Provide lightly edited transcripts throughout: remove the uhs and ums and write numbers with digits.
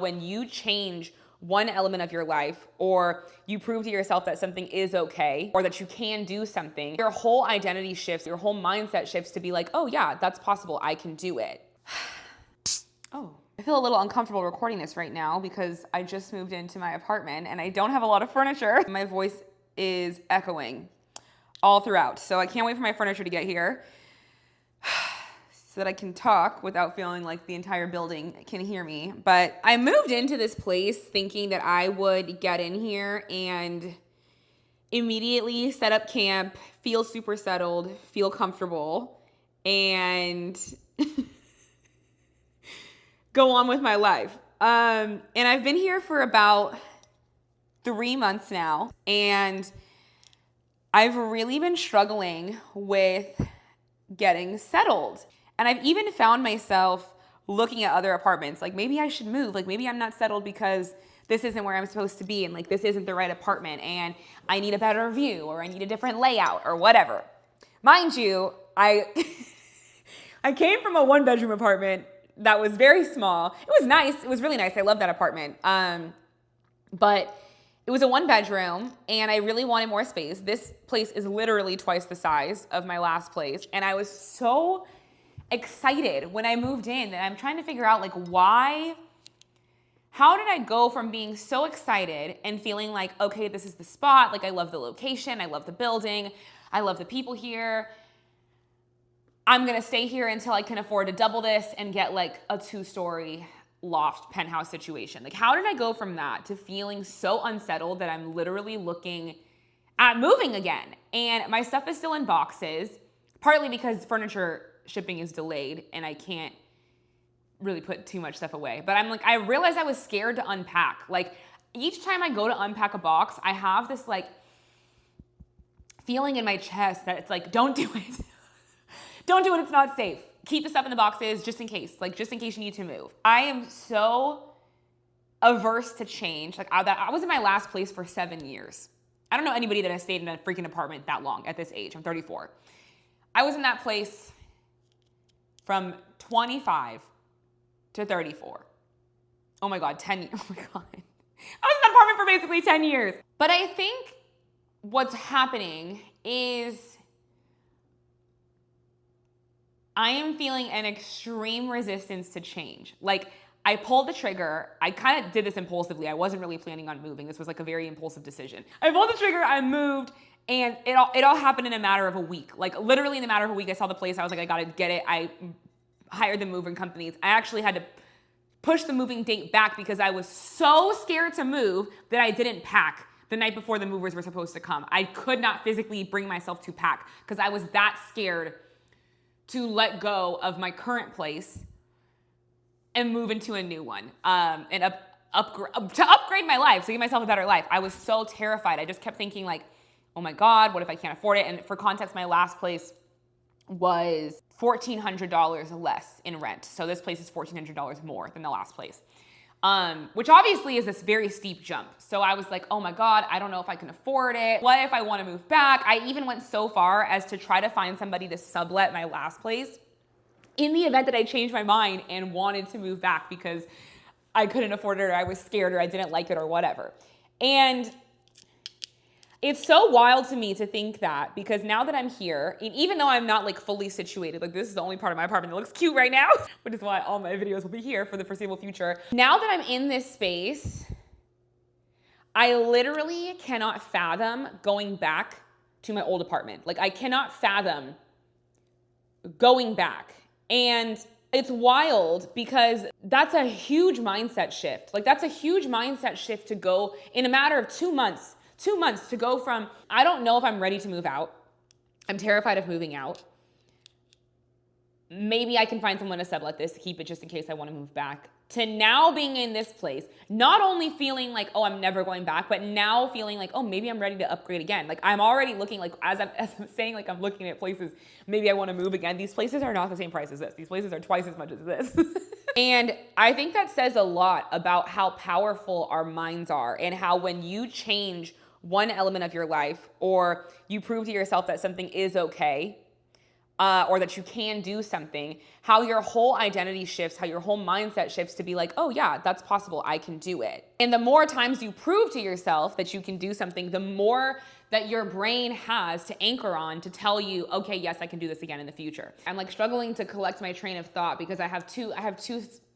When you change one element of your life, or you prove to yourself that something is okay, or that you can do something, your whole identity shifts, your whole mindset shifts to be like, oh yeah, that's possible, I can do it. Oh, I feel a little uncomfortable recording this right now because I just moved into my apartment and I don't have a lot of furniture. My voice is echoing all throughout, so I can't wait for my furniture to get here so that I can talk without feeling like the entire building can hear me. But I moved into this place thinking that I would get in here and immediately set up camp, feel super settled, feel comfortable, and go on with my life. And I've been here for about 3 months now, and I've really been struggling with getting settled. And I've even found myself looking at other apartments, like maybe I should move, like maybe I'm not settled because this isn't where I'm supposed to be, and like this isn't the right apartment, and I need a better view, or I need a different layout, or whatever. Mind you, I came from a 1-bedroom apartment that was very small. It was nice. It was really nice. I love that apartment. But it was a 1-bedroom and I really wanted more space. This place is literally twice the size of my last place. And I was so excited when I moved in that I'm trying to figure out like how did I go from being so excited and feeling like, okay, this is the spot. Like I love the location. I love the building. I love the people here. I'm gonna stay here until I can afford to double this and get like a 2-story loft penthouse situation. Like how did I go from that to feeling so unsettled that I'm literally looking at moving again? And my stuff is still in boxes, partly because furniture shipping is delayed and I can't really put too much stuff away. But I'm like, I realized I was scared to unpack. Like each time I go to unpack a box, I have this like feeling in my chest that it's like, don't do it. Don't do it, it's not safe. Keep the stuff in the boxes just in case you need to move. I am so averse to change. Like I was in my last place for 7 years. I don't know anybody that has stayed in a freaking apartment that long at this age. I'm 34. I was in that place from 25 to 34. Oh my God, 10 years. Oh my God. I was in that apartment for basically 10 years. But I think what's happening is I am feeling an extreme resistance to change. Like I pulled the trigger. I kind of did this impulsively. I wasn't really planning on moving. This was like a very impulsive decision. I pulled the trigger, I moved, and it all happened in a matter of a week. Like literally in a matter of a week, I saw the place. I was like, I gotta get it. I hired the moving companies. I actually had to push the moving date back because I was so scared to move that I didn't pack the night before the movers were supposed to come. I could not physically bring myself to pack because I was that scared to let go of my current place and move into a new one, and upgrade my life, to give myself a better life. I was so terrified. I just kept thinking like, oh my God, what if I can't afford it? And for context, my last place was $1,400 less in rent. So this place is $1,400 more than the last place, which obviously is this very steep jump. So I was like, oh my God, I don't know if I can afford it. What if I want to move back? I even went so far as to try to find somebody to sublet my last place in the event that I changed my mind and wanted to move back because I couldn't afford it, or I was scared, or I didn't like it, or whatever. And it's so wild to me to think that, because now that I'm here, and even though I'm not like fully situated, like this is the only part of my apartment that looks cute right now, which is why all my videos will be here for the foreseeable future. Now that I'm in this space, I literally cannot fathom going back to my old apartment. Like I cannot fathom going back. And it's wild because that's a huge mindset shift. Like that's a huge mindset shift to go in a matter of 2 months. 2 months to go from, I don't know if I'm ready to move out. I'm terrified of moving out. Maybe I can find someone to sublet this to keep it just in case I want to move back. To now being in this place, not only feeling like, oh, I'm never going back, but now feeling like, oh, maybe I'm ready to upgrade again. Like I'm already looking, like as I'm saying, like I'm looking at places, maybe I want to move again. These places are not the same price as this. These places are twice as much as this. And I think that says a lot about how powerful our minds are, and how when you change one element of your life, or you prove to yourself that something is okay, or that you can do something, how your whole identity shifts, how your whole mindset shifts to be like, oh yeah, that's possible, I can do it. And the more times you prove to yourself that you can do something, the more that your brain has to anchor on to tell you, okay, yes, I can do this again in the future. I'm like struggling to collect my train of thought because I have two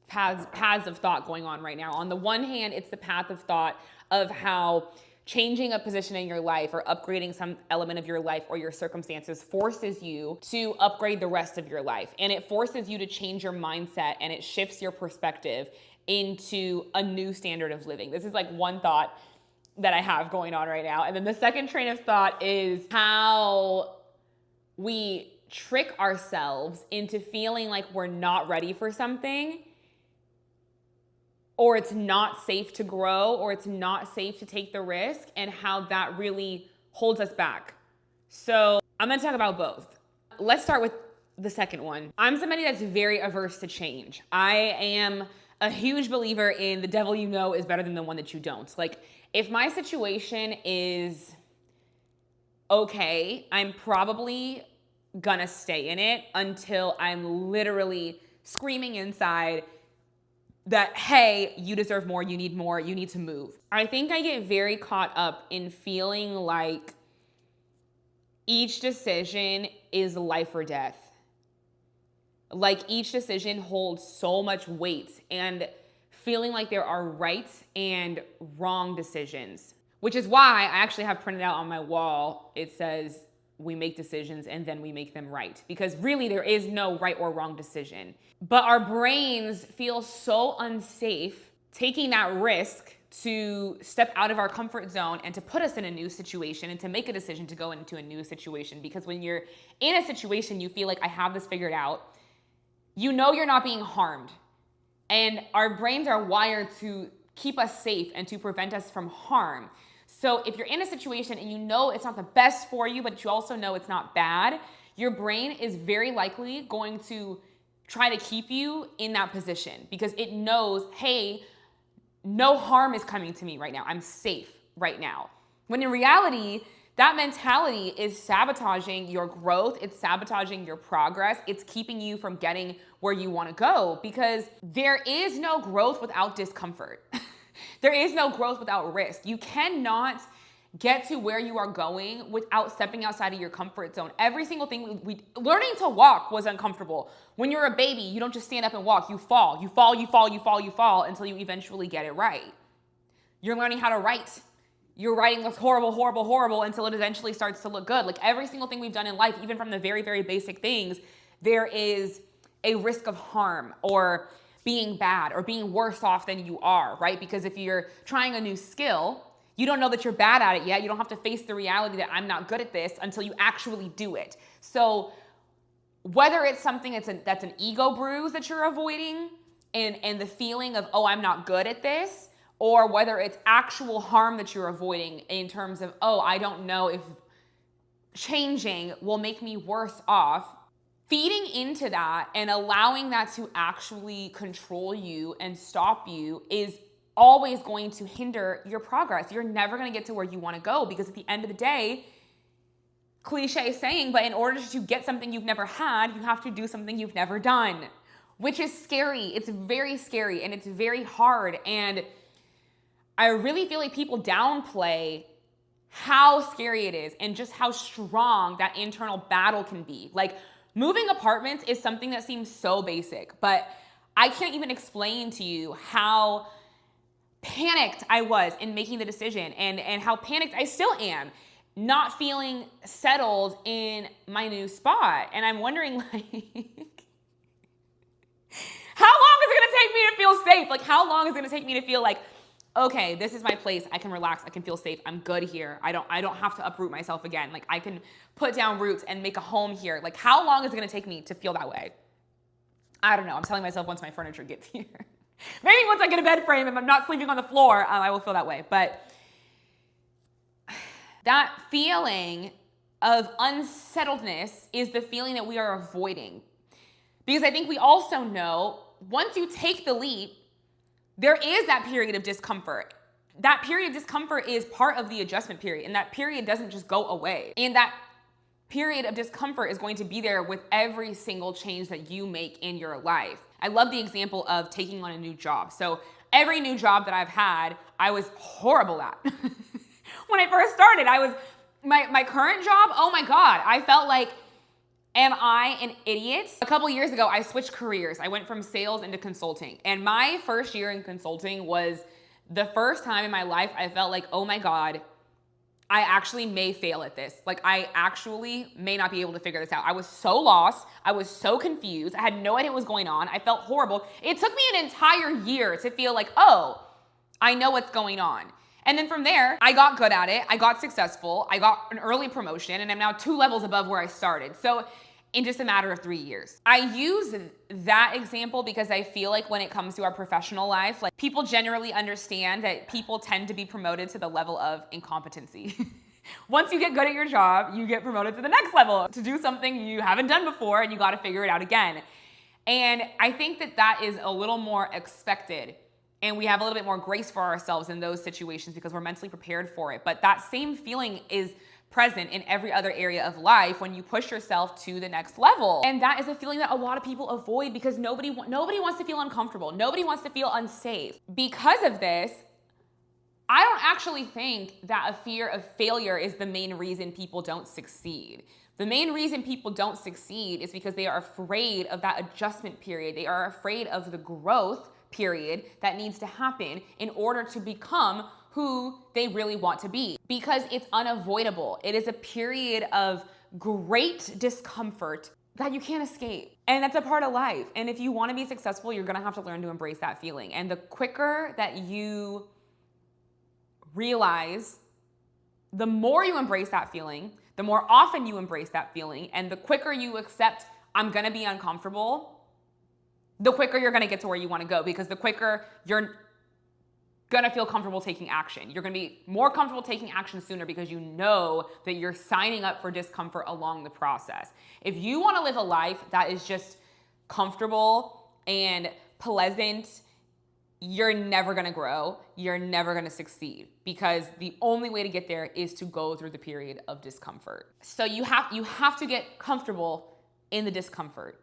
paths of thought going on right now. On the one hand, it's the path of thought of how changing a position in your life or upgrading some element of your life or your circumstances forces you to upgrade the rest of your life. And it forces you to change your mindset, and it shifts your perspective into a new standard of living. This is like one thought that I have going on right now. And then the second train of thought is how we trick ourselves into feeling like we're not ready for something, or it's not safe to grow, or it's not safe to take the risk, and how that really holds us back. So I'm gonna talk about both. Let's start with the second one. I'm somebody that's very averse to change. I am a huge believer in the devil you know is better than the one that you don't. Like, if my situation is okay, I'm probably gonna stay in it until I'm literally screaming inside that, hey, you deserve more, you need to move. I think I get very caught up in feeling like each decision is life or death. Like each decision holds so much weight, and feeling like there are right and wrong decisions, which is why I actually have printed out on my wall, it says, we make decisions and then we make them right. Because really there is no right or wrong decision. But our brains feel so unsafe taking that risk to step out of our comfort zone and to put us in a new situation and to make a decision to go into a new situation. Because when you're in a situation, you feel like, I have this figured out. You know you're not being harmed. And our brains are wired to keep us safe and to prevent us from harm. So if you're in a situation and you know it's not the best for you, but you also know it's not bad, your brain is very likely going to try to keep you in that position because it knows, hey, no harm is coming to me right now. I'm safe right now. When in reality, that mentality is sabotaging your growth. It's sabotaging your progress. It's keeping you from getting where you want to go because there is no growth without discomfort. There is no growth without risk. You cannot get to where you are going without stepping outside of your comfort zone. Every single thing learning to walk was uncomfortable. When you're a baby, you don't just stand up and walk. You fall until you eventually get it right. You're learning how to write. Your writing looks horrible until it eventually starts to look good. Like every single thing we've done in life, even from the very, very basic things, there is a risk of harm or being bad or being worse off than you are, right? Because if you're trying a new skill, you don't know that you're bad at it yet. You don't have to face the reality that I'm not good at this until you actually do it. So whether it's something that's an ego bruise that you're avoiding and the feeling of, oh, I'm not good at this, or whether it's actual harm that you're avoiding in terms of, oh, I don't know if changing will make me worse off, feeding into that and allowing that to actually control you and stop you is always going to hinder your progress. You're never going to get to where you want to go because at the end of the day, cliche saying, but in order to get something you've never had, you have to do something you've never done, which is scary. It's very scary and it's very hard. And I really feel like people downplay how scary it is and just how strong that internal battle can be. Like moving apartments is something that seems so basic, but I can't even explain to you how panicked I was in making the decision and how panicked I still am not feeling settled in my new spot. And I'm wondering like, how long is it gonna take me to feel safe? Like how long is it gonna take me to feel like, okay, this is my place. I can relax. I can feel safe. I'm good here. I don't have to uproot myself again. Like I can put down roots and make a home here. Like how long is it gonna take me to feel that way? I don't know. I'm telling myself once my furniture gets here. Maybe once I get a bed frame and I'm not sleeping on the floor, I will feel that way. But that feeling of unsettledness is the feeling that we are avoiding. Because I think we also know once you take the leap, there is that period of discomfort. That period of discomfort is part of the adjustment period, and that period doesn't just go away. And that period of discomfort is going to be there with every single change that you make in your life. I love the example of taking on a new job. So every new job that I've had, I was horrible at. When I first started, my current job, oh my God, I felt like, am I an idiot? A couple years ago, I switched careers. I went from sales into consulting. And my first year in consulting was the first time in my life I felt like, oh my God, I actually may fail at this. Like, I actually may not be able to figure this out. I was so lost. I was so confused. I had no idea what was going on. I felt horrible. It took me an entire year to feel like, oh, I know what's going on. And then from there, I got good at it. I got successful. I got an early promotion, and I'm now 2 levels above where I started. So in just a matter of 3 years. I use that example because I feel like when it comes to our professional life, like, people generally understand that people tend to be promoted to the level of incompetency. Once you get good at your job, you get promoted to the next level to do something you haven't done before, and you got to figure it out again. And I think that that is a little more expected. And we have a little bit more grace for ourselves in those situations because we're mentally prepared for it. But that same feeling is present in every other area of life when you push yourself to the next level. And that is a feeling that a lot of people avoid because nobody wants to feel uncomfortable. Nobody wants to feel unsafe. Because of this, I don't actually think that a fear of failure is the main reason people don't succeed. The main reason people don't succeed is because they are afraid of that adjustment period. They are afraid of the growth period that needs to happen in order to become who they really want to be, because it's unavoidable. It is a period of great discomfort that you can't escape. And that's a part of life. And if you want to be successful, you're going to have to learn to embrace that feeling. And the quicker that you realize, the more you embrace that feeling, the more often you embrace that feeling, and the quicker you accept, I'm going to be uncomfortable, the quicker you're going to get to where you want to go, because the quicker you're gonna feel comfortable taking action. You're gonna be more comfortable taking action sooner because you know that you're signing up for discomfort along the process. If you wanna live a life that is just comfortable and pleasant, you're never gonna grow. You're never gonna succeed because the only way to get there is to go through the period of discomfort. So you have to get comfortable in the discomfort,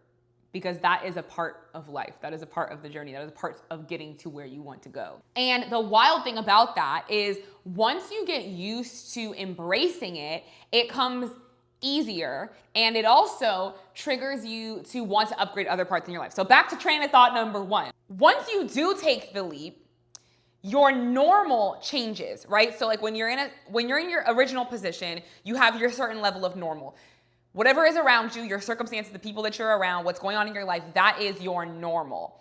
because that is a part of life. That is a part of the journey. That is a part of getting to where you want to go. And the wild thing about that is once you get used to embracing it, it comes easier, and it also triggers you to want to upgrade other parts in your life. So back to train of thought number 1. Once you do take the leap, your normal changes, right? So like when you're in your original position, you have your certain level of normal. Whatever is around you, your circumstances, the people that you're around, what's going on in your life, that is your normal.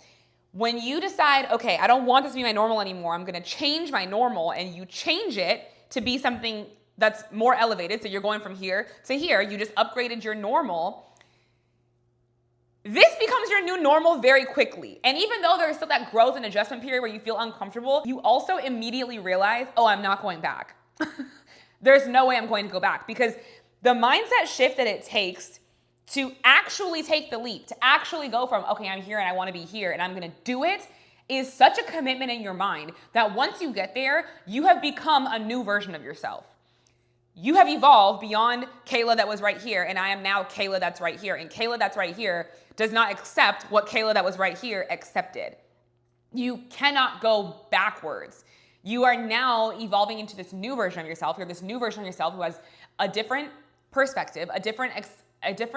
When you decide, okay, I don't want this to be my normal anymore, I'm gonna change my normal, and you change it to be something that's more elevated, so you're going from here to here, you just upgraded your normal, this becomes your new normal very quickly. And even though there's still that growth and adjustment period where you feel uncomfortable, you also immediately realize, oh, I'm not going back. There's no way I'm going to go back, because the mindset shift that it takes to actually take the leap, to actually go from, okay, I'm here and I want to be here and I'm going to do it, is such a commitment in your mind that once you get there, you have become a new version of yourself. You have evolved beyond Kayla that was right here, and I am now Kayla that's right here. And Kayla that's right here does not accept what Kayla that was right here accepted. You cannot go backwards. You are now evolving into this new version of yourself. You're this new version of yourself who has a different perspective, a different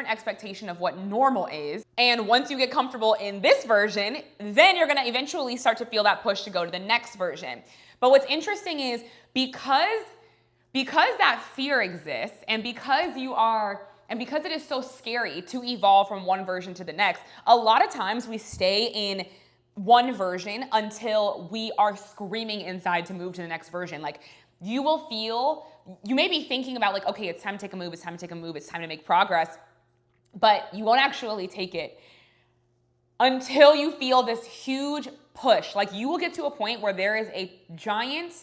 expectation of what normal is. And once you get comfortable in this version, then you're gonna eventually start to feel that push to go to the next version. But what's interesting is because that fear exists, and because it is so scary to evolve from one version to the next, a lot of times we stay in one version until we are screaming inside to move to the next version. Like, you may be thinking about like, okay, it's time to take a move, it's time to make progress, but you won't actually take it until you feel this huge push. Like, you will get to a point where there is a giant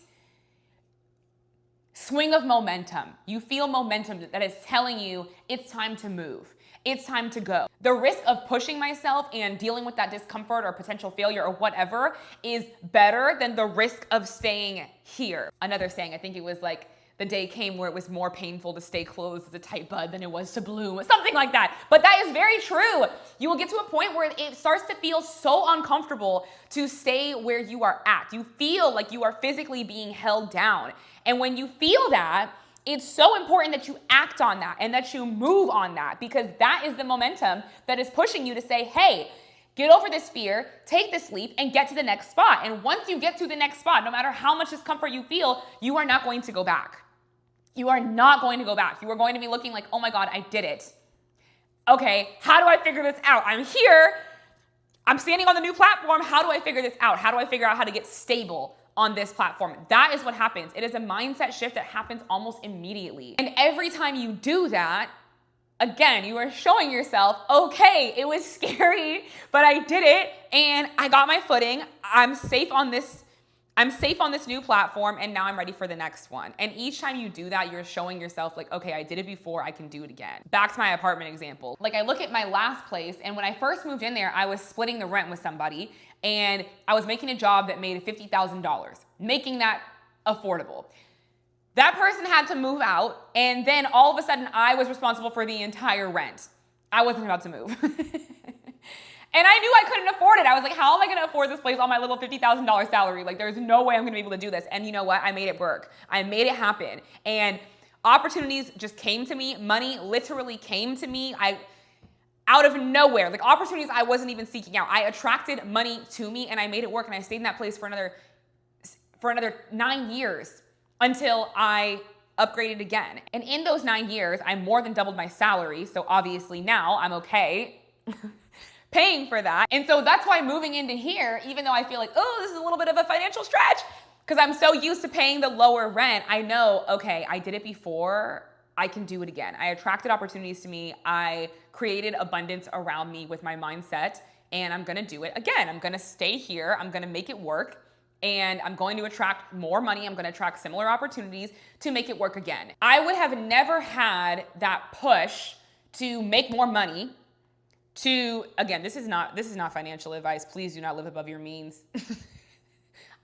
swing of momentum. You feel momentum that is telling you it's time to move. It's time to go. The risk of pushing myself and dealing with that discomfort or potential failure or whatever is better than the risk of staying here. Another saying, I think it was like, the day came where it was more painful to stay closed as a tight bud than it was to bloom, something like that. But that is very true. You will get to a point where it starts to feel so uncomfortable to stay where you are at. You feel like you are physically being held down. And when you feel that, it's so important that you act on that and that you move on that, because that is the momentum that is pushing you to say, hey, get over this fear, take this leap, and get to the next spot. And once you get to the next spot, no matter how much discomfort you feel, you are not going to go back. You are not going to go back. You are going to be looking like, oh my God, I did it. Okay, how do I figure this out? I'm here. I'm standing on the new platform. How do I figure this out? How do I figure out how to get stable on this platform? That is what happens. It is a mindset shift that happens almost immediately. And every time you do that, again, you are showing yourself, okay, it was scary, but I did it and I got my footing. I'm safe on this new platform, and now I'm ready for the next one. And each time you do that, you're showing yourself like, okay, I did it before, I can do it again. Back to my apartment example. Like, I look at my last place, and when I first moved in there, I was splitting the rent with somebody, and I was making a job that made $50,000, making that affordable. That person had to move out, and then all of a sudden I was responsible for the entire rent. I wasn't about to move. And I knew I couldn't afford it. I was like, how am I gonna afford this place on my little $50,000 salary? Like, there's no way I'm gonna be able to do this. And you know what? I made it work. I made it happen. And opportunities just came to me. Money literally came to me. Out of nowhere, like opportunities I wasn't even seeking out. I attracted money to me, and I made it work. And I stayed in that place for another 9 years until I upgraded again. And in those 9 years, I more than doubled my salary. So obviously now I'm okay paying for that. And so that's why moving into here, even though I feel like, oh, this is a little bit of a financial stretch, because I'm so used to paying the lower rent, I know, okay, I did it before, I can do it again. I attracted opportunities to me. I created abundance around me with my mindset, and I'm gonna do it again. I'm gonna stay here, I'm gonna make it work, and I'm going to attract more money. I'm gonna attract similar opportunities to make it work again. I would have never had that push to make more money, again, this is not financial advice. Please do not live above your means.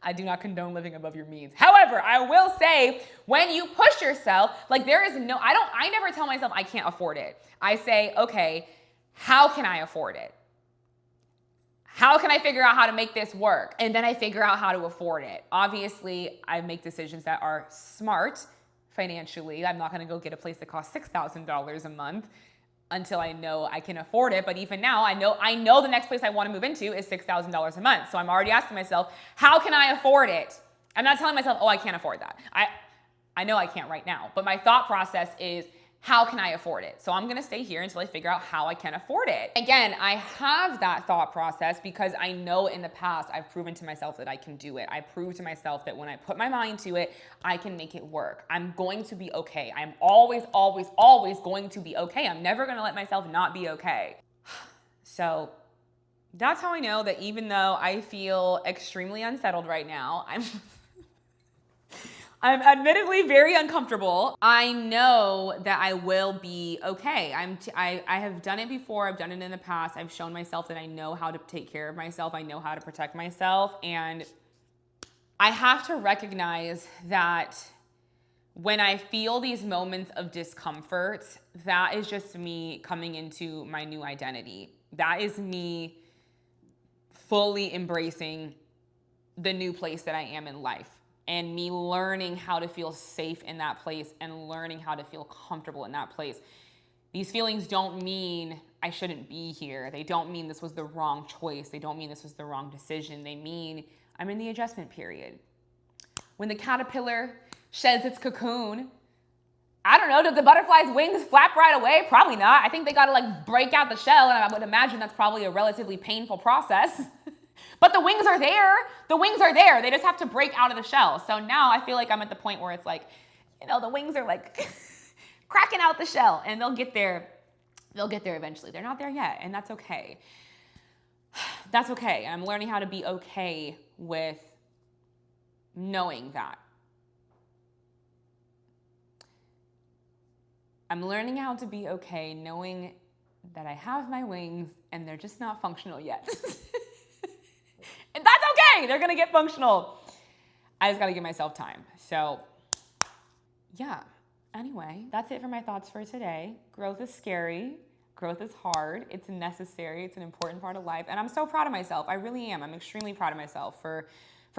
I do not condone living above your means. However, I will say, when you push yourself, like I never tell myself I can't afford it. I say, okay, how can I afford it? How can I figure out how to make this work? And then I figure out how to afford it. Obviously, I make decisions that are smart financially. I'm not gonna go get a place that costs $6,000 a month until I know I can afford it. But even now, I know the next place I want to move into is $6,000 a month. So I'm already asking myself, how can I afford it? I'm not telling myself, oh, I can't afford that. I know I can't right now. But my thought process is, how can I afford it? So I'm going to stay here until I figure out how I can afford it. Again, I have that thought process because I know in the past I've proven to myself that I can do it. I proved to myself that when I put my mind to it, I can make it work. I'm going to be okay. I'm always, always, always going to be okay. I'm never going to let myself not be okay. So that's how I know that even though I feel extremely unsettled right now, I'm admittedly very uncomfortable. I know that I will be okay. I have done it before. I've done it in the past. I've shown myself that I know how to take care of myself. I know how to protect myself. And I have to recognize that when I feel these moments of discomfort, that is just me coming into my new identity. That is me fully embracing the new place that I am in life. And me learning how to feel safe in that place and learning how to feel comfortable in that place. These feelings don't mean I shouldn't be here. They don't mean this was the wrong choice. They don't mean this was the wrong decision. They mean I'm in the adjustment period. When the caterpillar sheds its cocoon, I don't know, did the butterfly's wings flap right away? Probably not. I think they gotta break out the shell, and I would imagine that's probably a relatively painful process. But the wings are there. The wings are there. They just have to break out of the shell. So now I feel like I'm at the point where it's the wings are cracking out the shell, and they'll get there. They'll get there eventually. They're not there yet, and that's okay. That's okay. I'm learning how to be okay with knowing that. I'm learning how to be okay knowing that I have my wings and they're just not functional yet. And that's okay. They're going to get functional. I just got to give myself time. So yeah. Anyway, that's it for my thoughts for today. Growth is scary. Growth is hard. It's necessary. It's an important part of life. And I'm so proud of myself. I really am. I'm extremely proud of myself for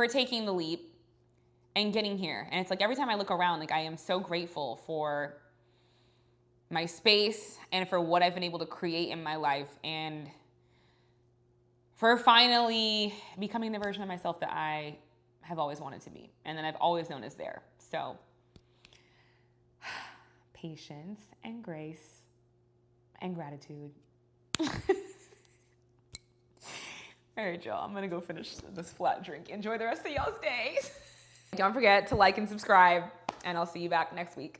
taking the leap and getting here. And it's like every time I look around, like I am so grateful for my space and for what I've been able to create in my life and for finally becoming the version of myself that I have always wanted to be and that I've always known is there. So patience and grace and gratitude. All right, y'all, I'm gonna go finish this flat drink. Enjoy the rest of y'all's days. Don't forget to like and subscribe, and I'll see you back next week.